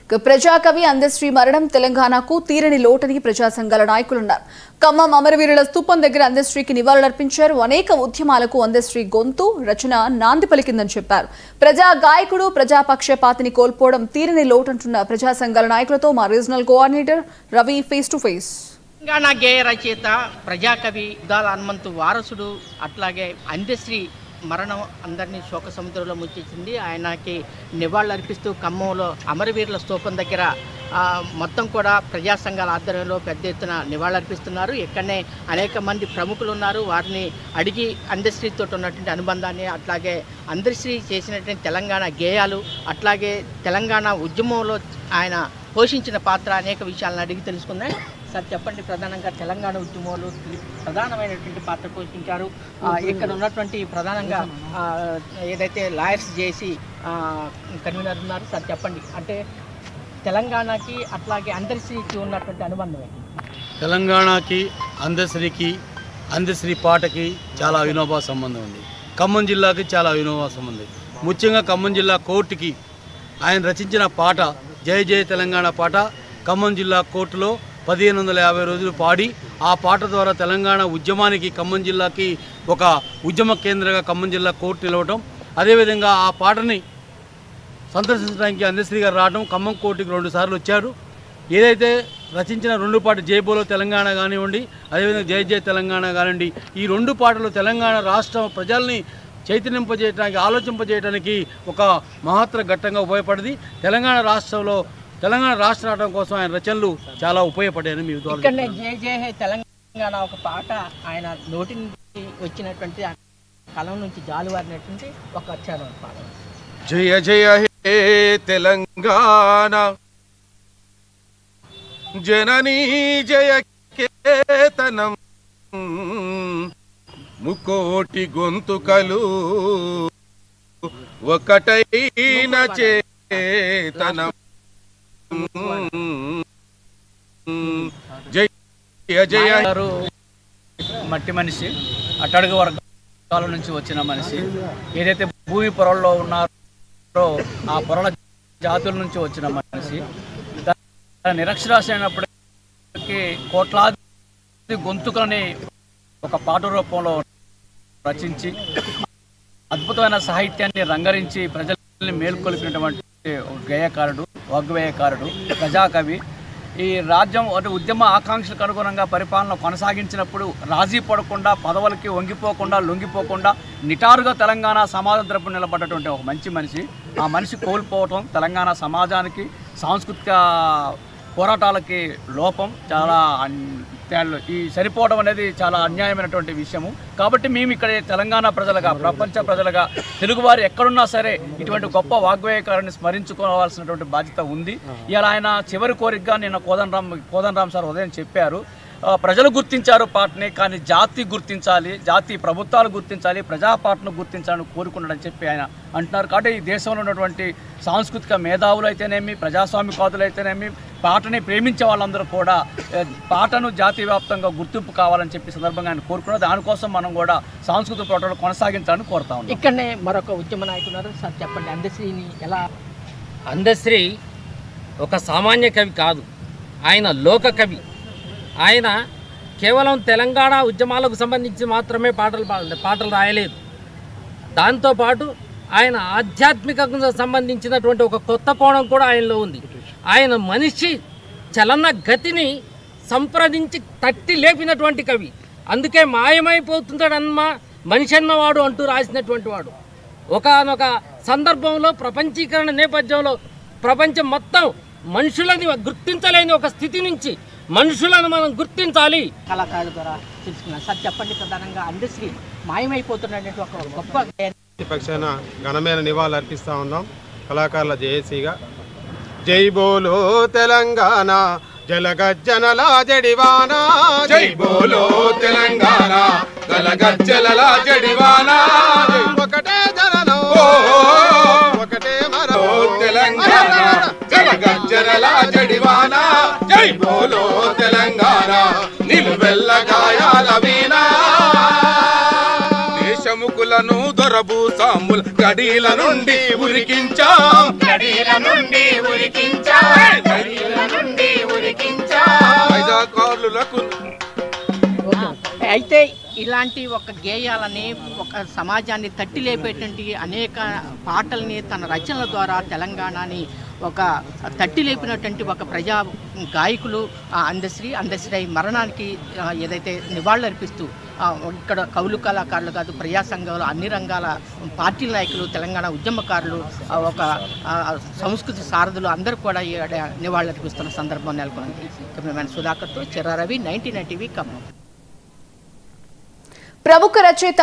ప్రజాకవి అందశ్రీ మరణం తెలంగాణకు తీరని లోటని ప్రజా సంఘాల నాయకులున్నారు. ఖమ్మం అమరవీరుల స్తూపం దగ్గర అందశ్రీకి నివాళులర్పించారు. అనేక ఉద్యమాలకు అందశ్రీ గొంతు రచన నాంది పలికిందని చెప్పారు. ప్రజా గాయకుడు ప్రజాపక్షపాతిని కోల్పోవడం తీరని లోటంటున్న ప్రజా సంఘాల నాయకులతో మా regional coordinator Ravi face to face. Telangana గేయ రచయిత ప్రజాకవి దాల హనుమంతు వారసుడు అట్లాగే అందశ్రీ మరణం అందరినీ శోక సముద్రంలో ముంచేసింది. ఆయనకి నివాళులు అర్పిస్తూ ఖమ్మంలో అమరవీరుల స్తూపం దగ్గర మొత్తం కూడా ప్రజా సంఘాల ఆధ్వర్యంలో పెద్ద ఎత్తున నివాళులర్పిస్తున్నారు. ఇక్కడనే అనేక మంది ప్రముఖులు ఉన్నారు. వారిని అడిగి అందశ్రీతో ఉన్నటువంటి అనుబంధాన్ని, అట్లాగే అందశ్రీ చేసినటువంటి తెలంగాణ గేయాలు, అట్లాగే తెలంగాణ ఉద్యమంలో ఆయన పోషించిన పాత్ర అనేక విషయాలను అడిగి తెలుసుకుందాం. సార్ చెప్పండి, ప్రధానంగా తెలంగాణ ఉద్యమంలో ప్రధానమైనటువంటి పాత్ర పోషించారు. ఇక్కడ ఉన్నటువంటి ప్రధానంగా ఏదైతే లాయర్స్ చేసి కన్వీనర్ ఉన్నారు, సార్ చెప్పండి, అంటే తెలంగాణకి అట్లాగే అందశ్రీకి ఉన్నటువంటి అనుబంధం ఏంటి? తెలంగాణకి అందశ్రీ పాటకి చాలా అవినోభా సంబంధం ఉంది. ఖమ్మం జిల్లాకి చాలా అవినోభా సంబంధం. ముఖ్యంగా ఖమ్మం జిల్లా కోర్టుకి ఆయన రచించిన పాట జయ జయ తెలంగాణ పాట ఖమ్మం జిల్లా కోర్టులో 1550 రోజులు పాడి, ఆ పాట ద్వారా తెలంగాణ ఉద్యమానికి ఖమ్మం జిల్లాకి ఒక ఉద్యమ కేంద్రంగా ఖమ్మం జిల్లా కోర్టు నిలవటం, అదేవిధంగా ఆ పాటని సందర్శించడానికి అందశ్రీ గారు రావడం, ఖమ్మం కోర్టుకి 2 సార్లు వచ్చారు. ఏదైతే రచించిన 2 పాటలు జై బోలో తెలంగాణ కానివ్వండి, అదేవిధంగా జై జై తెలంగాణ కానివ్వండి, ఈ 2 పాటలు తెలంగాణ రాష్ట్రం ప్రజల్ని చైతన్యింపజేయడానికి, ఆలోచింపజేయడానికి ఒక మహత్తర ఘట్టంగా ఉపయోగపడింది. తెలంగాణ రాష్ట్ర రావడం కోసం ఆయన రచనలు చాలా ఉపయోగపడాయని మీ ఇక్కడనే జై జై హే తెలంగాణ ఒక పాట ఆయన నోటి నుంచి వచ్చినటువంటి కలం నుంచి జాలువారినటువంటి ఒక అక్షరం పాట. జయ జయ హే తెలంగాణ జననీ జయ కేతనం ముకోటి గొంతుకలు ఒకటైన చేతనం జయ జయ. మట్టి మనిషి, అట్టడుగు వర్గాల నుంచి వచ్చిన మనిషి, ఏదైతే భూమి పొరల్లో ఉన్నారో ఆ పొరల జాతుల నుంచి వచ్చిన మనిషి, నిరక్షరాస్య అయినప్పటికీ కోట్లాది గొంతుకలని ఒక పాట రూపంలో రచించి అద్భుతమైన సాహిత్యాన్ని రంగరించి ప్రజల్ని మేల్కొల్పినటువంటి గేయకారుడు, వాగ్వేయకారుడు, ప్రజాకవి. ఈ రాజ్యం అంటే ఉద్యమ ఆకాంక్షలకు అనుగుణంగా పరిపాలన కొనసాగించినప్పుడు రాజీ పడకుండా, పదవులకి వంగిపోకుండా, లొంగిపోకుండా నిటారుగా తెలంగాణ సమాజం తరపున నిలబడ్డటువంటి ఒక మంచి మనిషి. ఆ మనిషి కోల్పోవటం తెలంగాణ సమాజానికి, సాంస్కృతిక పోరాటాలకి లోపం చాలా ఈ సరిపోవడం అనేది చాలా అన్యాయమైనటువంటి విషయము. కాబట్టి మేము ఇక్కడ తెలంగాణ ప్రజలుగా, ప్రపంచ ప్రజలుగా, తెలుగువారు ఎక్కడున్నా సరే ఇటువంటి గొప్ప వాగ్వేయకారుని స్మరించుకోవాల్సినటువంటి బాధ్యత ఉంది. ఇలా ఆయన చివరి కోరికగా నిన్న కోదండరామ్ సార్ ఉదయం చెప్పారు, ప్రజలు గుర్తించారు పాటని, కానీ జాతి గుర్తించాలి, జాతి ప్రభుత్వాలు గుర్తించాలి, ప్రజా పాటను గుర్తించాలని కోరుకున్నాడని చెప్పి ఆయన అంటున్నారు. కాబట్టి ఈ దేశంలో ఉన్నటువంటి సాంస్కృతిక మేధావులు అయితేనేమి, ప్రజాస్వామికవాదులు అయితేనేమి, పాటని ప్రేమించే వాళ్ళందరూ కూడా పాటను జాతీయ వ్యాప్తంగా గుర్తింపు కావాలని చెప్పి సందర్భంగా ఆయన కోరుకున్నారు. దానికోసం మనం కూడా సాంస్కృతిక పోరాటాలు కొనసాగించాలని కోరుతా ఉన్నాం. ఇక్కడనే మరొక ఉద్యమ నాయకున్నారు, సార్ చెప్పండి, అందశ్రీని ఎలా? అందశ్రీ ఒక సామాన్య కవి కాదు, ఆయన లోక కవి. ఆయన కేవలం తెలంగాణ ఉద్యమాలకు సంబంధించి మాత్రమే పాటలు రాయలేదు. దాంతోపాటు ఆయన ఆధ్యాత్మికంగా సంబంధించినటువంటి ఒక కొత్త కోణం కూడా ఆయనలో ఉంది. ఆయన మనిషి చలన గతిని సంప్రదించి తట్టి లేపినటువంటి కవి. అందుకే మాయమైపోతుంటాడమ్మా మనిషి అన్నవాడు అంటూ రాసినటువంటి వాడు. ఒకానొక సందర్భంలో ప్రపంచీకరణ నేపథ్యంలో ప్రపంచం మొత్తం మనుషులని గుర్తించలేని ఒక స్థితి నుంచి మనుషులను మనం గుర్తించాలి. కళాకారుల ద్వారా తెలుసుకున్నాం. సార్ చెప్పండి, ప్రధానంగా అందశ్రీ మాయమైపోతున్నటువంటి ఒక గొప్ప పక్షాన ఘనమైన నివాళులు అర్పిస్తూ ఉన్నాం కళాకారుల జేఏసీగా. జై బోలో తెలంగాణ జలగజ్జనల జడివానా, జై బోలో తెలంగాణ జలగజ్జనల జడివానా, ఒకటే జననం ఒకటే మరో తెలంగాణ జలగజ్జనల జడివానా, జై బోలో తెలంగాణ నిలువెల్ల గాయాల వీణా, దేశముకులను దొరబూసాముల గడీల నుండి ఉరికించాం, గడీల నుండి ఉరికించాం. తల్లులకు అయితే ఇలాంటి ఒక గేయాలని ఒక సమాజాన్ని తట్టి లేపేటువంటి అనేక పాటల్ని తన రచనల ద్వారా తెలంగాణని ఒక తట్టి లేపినటువంటి ఒక ప్రజా గాయకులు అందశ్రీ మరణానికి ఏదైతే నివాళులర్పిస్తూ ఇక్కడ కౌలు కళాకారులు కాదు, ప్రజా సంఘాలు, అన్ని రంగాల పార్టీల నాయకులు, తెలంగాణ ఉద్యమకారులు, ఒక సంస్కృతి సారథులు అందరూ కూడా నివాళులర్పిస్తున్న సందర్భం నెలకొంది. కెమెరామెన్ సుధాకర్తో చిర్రారవి, 99 టీవీ ఖమ్మం. ప్రముఖ రచయిత